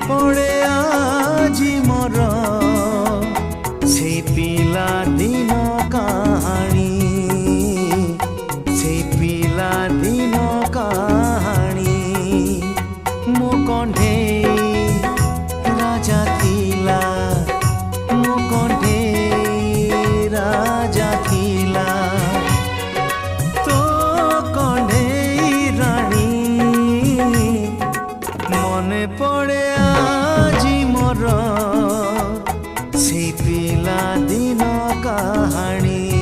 पड़े आजी मोर से पिला दिन कहानी से पिला दिन कहानी मो कंढे राजा थिला मो कंढे राजा थिला तो कंढे रानी मने पड़े आजी मोर से पिला दिन कहानी।